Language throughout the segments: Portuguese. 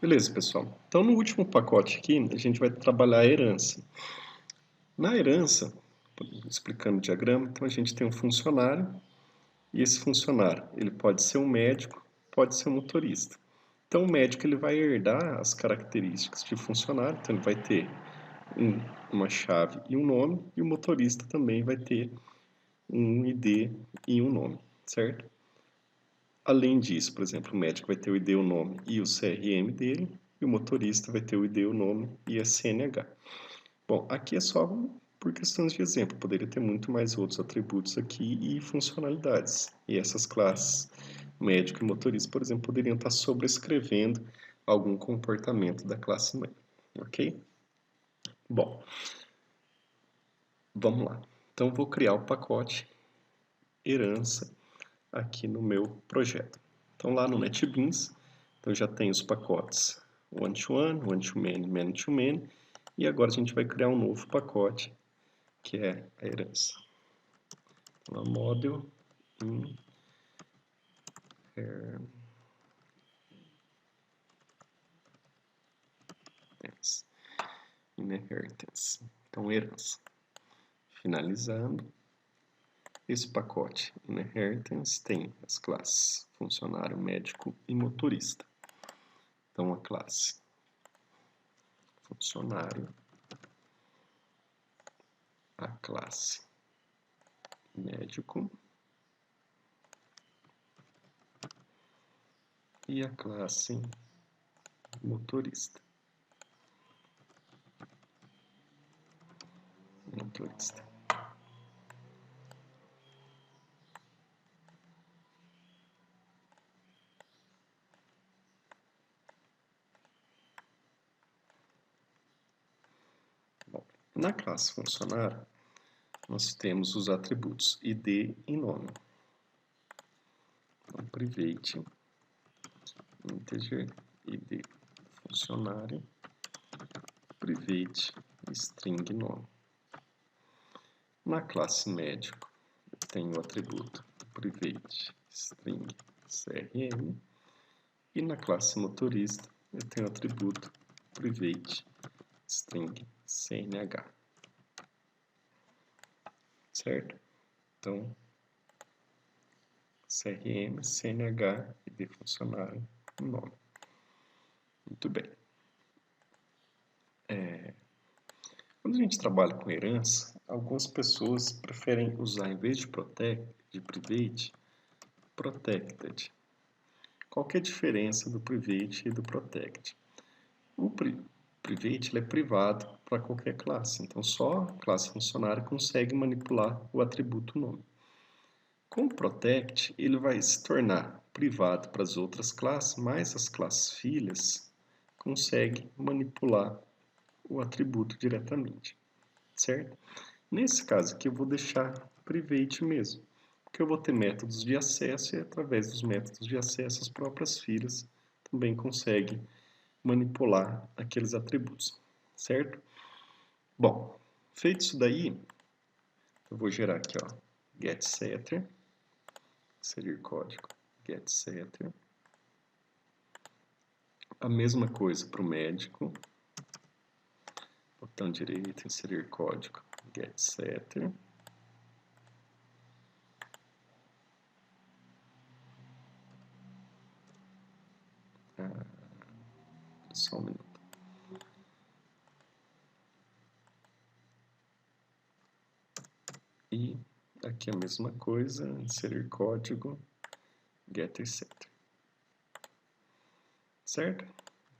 Beleza, pessoal. Então, no último pacote aqui, a gente vai trabalhar a herança. Na herança, explicando o diagrama, então a gente tem um funcionário, e esse funcionário, ele pode ser um médico, pode ser um motorista. Então, o médico ele vai herdar as características de funcionário, então ele vai ter uma chave e um nome, e o motorista também vai ter um ID e um nome, certo? Além disso, por exemplo, o médico vai ter o ID, o nome e o CRM dele, e o motorista vai ter o ID, o nome e a CNH. Bom, aqui é só por questões de exemplo, poderia ter muito mais outros atributos aqui e funcionalidades. E essas classes, médico e motorista, por exemplo, poderiam estar sobrescrevendo algum comportamento da classe mãe, ok? Bom, vamos lá. Então, vou criar o pacote herança aqui no meu projeto. Então, lá no NetBeans, eu já tenho os pacotes one-to-one, one-to-many, man-to-many, e agora a gente vai criar um novo pacote, que é a herança. Então, model inheritance. Então, herança. Finalizando, esse pacote inheritance tem as classes funcionário, médico e motorista. Então, a classe funcionário, a classe médico e a classe motorista. Bom, na classe funcionário, nós temos os atributos ID e nome. Então, private, integer, ID funcionário, private, string nome. Na classe médico, eu tenho o atributo private, string, CRM. E na classe motorista, eu tenho o atributo private, string, CNH. Certo? Então, CRM, CNH, ID funcionário, nome. Muito bem. Quando a gente trabalha com herança, algumas pessoas preferem usar, em vez de private, protected. Qual que é a diferença do private e do protect? O private ele é privado para qualquer classe, então só a classe funcionário consegue manipular o atributo nome. Com o protect, ele vai se tornar privado para as outras classes, mas as classes filhas conseguem manipular o atributo diretamente, certo? Nesse caso aqui eu vou deixar private mesmo, porque eu vou ter métodos de acesso e através dos métodos de acesso as próprias filhas também conseguem manipular aqueles atributos, certo? Bom, feito isso daí, eu vou gerar aqui, ó, getSetter, inserir código, getSetter. A mesma coisa para o médico, botão direito, inserir código, getSetter. Só um minuto. E aqui a mesma coisa, inserir código, getSetter. Certo?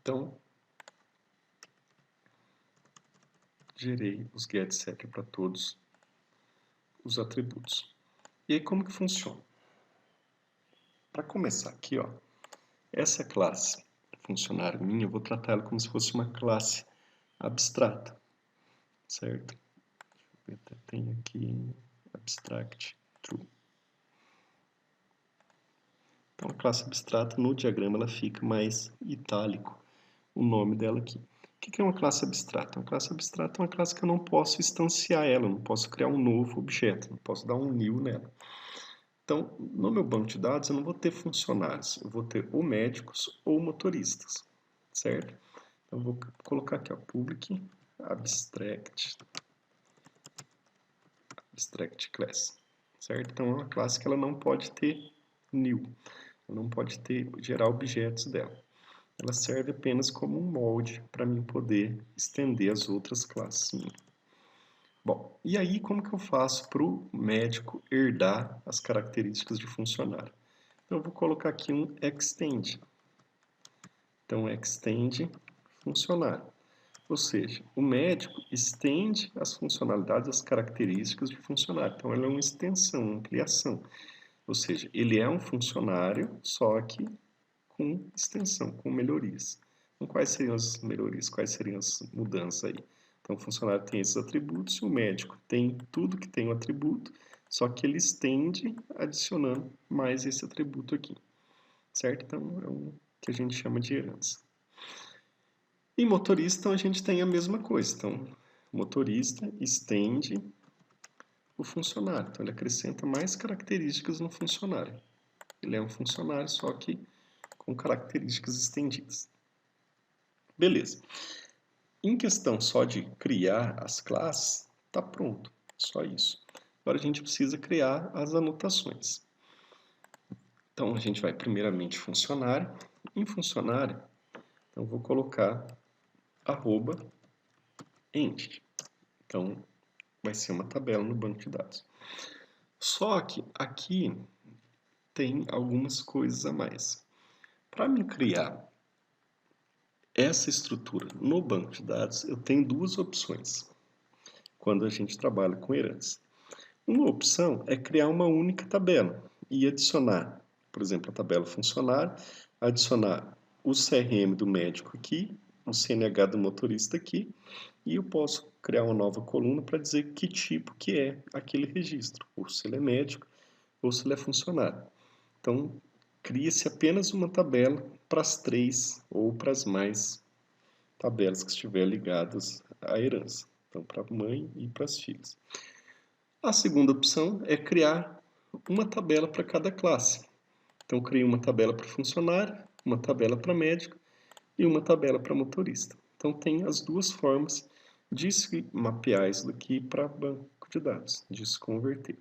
Então, gerei os getSetter para todos os atributos. E aí como que funciona? Para começar aqui, ó, essa classe funcionário minha, eu vou tratar ela como se fosse uma classe abstrata, certo? Tem aqui abstract true. Então, a classe abstrata no diagrama ela fica mais itálico o nome dela aqui. O que é uma classe abstrata? Uma classe abstrata é uma classe que eu não posso instanciar ela, eu não posso criar um novo objeto, não posso dar um new nela. Então, no meu banco de dados eu não vou ter funcionários, eu vou ter ou médicos ou motoristas, certo? Então, vou colocar aqui, ó, public abstract class, certo? Então, é uma classe que ela não pode ter new, ela não pode gerar objetos dela. Ela serve apenas como um molde para mim poder estender as outras classes. Bom, e aí como que eu faço para o médico herdar as características de funcionário? Então, eu vou colocar aqui um extend. Então, extend funcionário. Ou seja, o médico estende as funcionalidades, as características de funcionário. Então, ele é uma extensão, uma ampliação. Ou seja, ele é um funcionário, só que com extensão, com melhorias. Então, quais seriam as melhorias? Quais seriam as mudanças aí? Então, o funcionário tem esses atributos e o médico tem tudo que tem o atributo, só que ele estende adicionando mais esse atributo aqui, certo? Então, é o que a gente chama de herança. Em motorista, a gente tem a mesma coisa. Então, o motorista estende o funcionário. Então, ele acrescenta mais características no funcionário. Ele é um funcionário, só que com características estendidas. Beleza. Em questão só de criar as classes, está pronto. Só isso. Agora a gente precisa criar as anotações. Então, a gente vai primeiramente funcionário. Em funcionário, então, vou colocar @entity. Então, vai ser uma tabela no banco de dados. Só que aqui tem algumas coisas a mais. Para me criar essa estrutura no banco de dados, eu tenho duas opções quando a gente trabalha com herança. Uma opção é criar uma única tabela e adicionar, por exemplo, a tabela funcionário, adicionar o CRM do médico aqui, o CNH do motorista aqui, e eu posso criar uma nova coluna para dizer que tipo que é aquele registro, ou se ele é médico, ou se ele é funcionário. Então, cria-se apenas uma tabela para as três ou para as mais tabelas que estiverem ligadas à herança. Então, para a mãe e para as filhas. A segunda opção é criar uma tabela para cada classe. Então, crio uma tabela para funcionário, uma tabela para médico e uma tabela para motorista. Então, tem as duas formas de se mapear isso daqui para banco de dados, de se converter.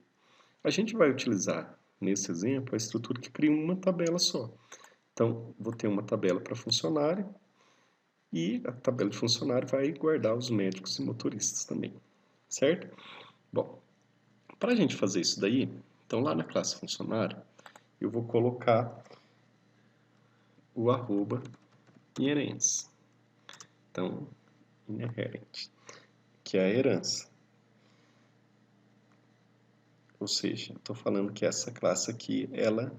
A gente vai utilizar, nesse exemplo, a estrutura que cria uma tabela só. Então, vou ter uma tabela para funcionário e a tabela de funcionário vai guardar os médicos e motoristas também, certo? Bom, para a gente fazer isso daí, então lá na classe funcionário, eu vou colocar o @inherentes. Então, inherent, que é a herança. Ou seja, estou falando que essa classe aqui, ela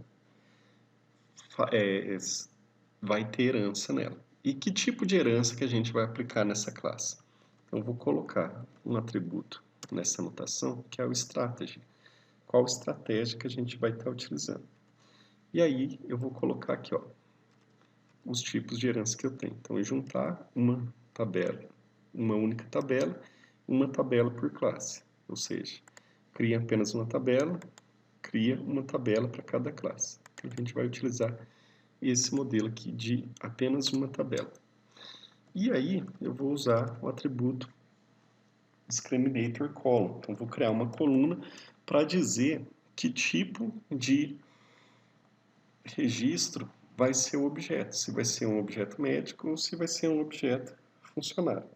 vai ter herança nela. E que tipo de herança que a gente vai aplicar nessa classe? Então, eu vou colocar um atributo nessa anotação, que é o strategy. Qual estratégia que a gente vai estar utilizando. E aí, eu vou colocar aqui, ó, os tipos de herança que eu tenho. Então, eu juntar uma tabela, uma única tabela, uma tabela por classe. Ou seja, cria apenas uma tabela, cria uma tabela para cada classe. Então, a gente vai utilizar esse modelo aqui de apenas uma tabela. E aí, eu vou usar o atributo discriminator column. Então, vou criar uma coluna para dizer que tipo de registro vai ser o objeto. Se vai ser um objeto médico ou se vai ser um objeto funcionário.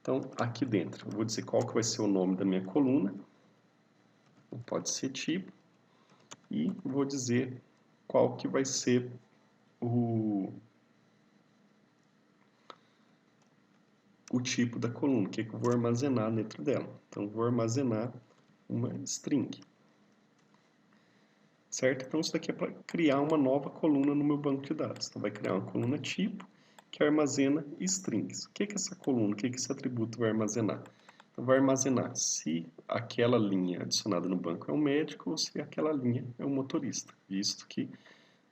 Então, aqui dentro, eu vou dizer qual que vai ser o nome da minha coluna. Pode ser tipo. E vou dizer qual que vai ser o tipo da coluna, o que eu vou armazenar dentro dela. Então, vou armazenar uma string. Certo? Então, isso daqui é para criar uma nova coluna no meu banco de dados. Então, vai criar uma coluna tipo que armazena strings. O que é essa coluna, o que é esse atributo vai armazenar? Então, vai armazenar se aquela linha adicionada no banco é um médico ou se aquela linha é um motorista, visto que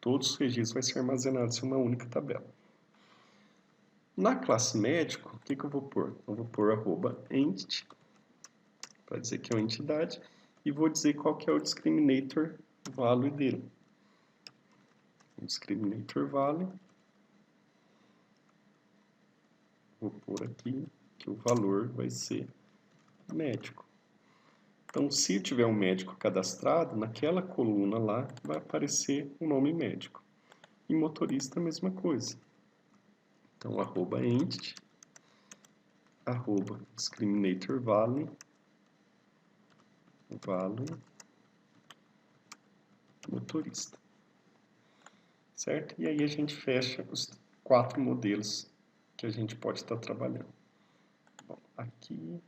todos os registros vão ser armazenados em uma única tabela. Na classe médico, o que eu vou pôr? Eu vou pôr @entity, para dizer que é uma entidade, e vou dizer qual que é o discriminator value dele. O discriminator value vou pôr aqui que o valor vai ser médico. Então, se tiver um médico cadastrado, naquela coluna lá vai aparecer o nome médico. E motorista, a mesma coisa. Então, arroba entity, arroba discriminator value, motorista. Certo? E aí a gente fecha os 4 modelos que a gente pode estar trabalhando. Bom, aqui...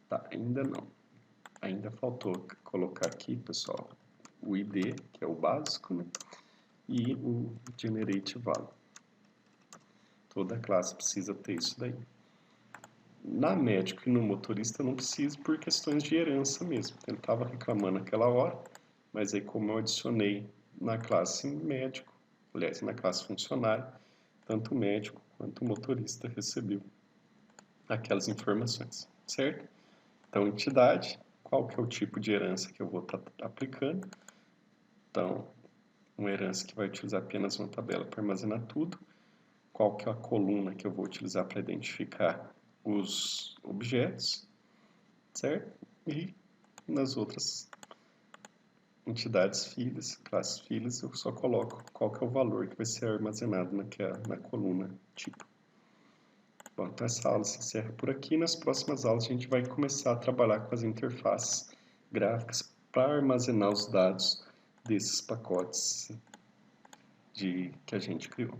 Tá, ainda não. Ainda faltou colocar aqui, pessoal, o ID, que é o básico, né? E o generate value. Toda classe precisa ter isso daí. Na médico e no motorista não precisa por questões de herança mesmo. Ele estava reclamando naquela hora, mas aí como eu adicionei na classe médico, aliás, na classe funcionário, tanto o médico quanto o motorista recebeu aquelas informações, certo? Então, entidade, qual que é o tipo de herança que eu vou estar aplicando? Então, uma herança que vai utilizar apenas uma tabela para armazenar tudo. Qual que é a coluna que eu vou utilizar para identificar os objetos, certo? E nas outras entidades filhas, classes filhas, eu só coloco qual que é o valor que vai ser armazenado na coluna tipo. Bom, então essa aula se encerra por aqui. Nas próximas aulas a gente vai começar a trabalhar com as interfaces gráficas para armazenar os dados desses pacotes que a gente criou.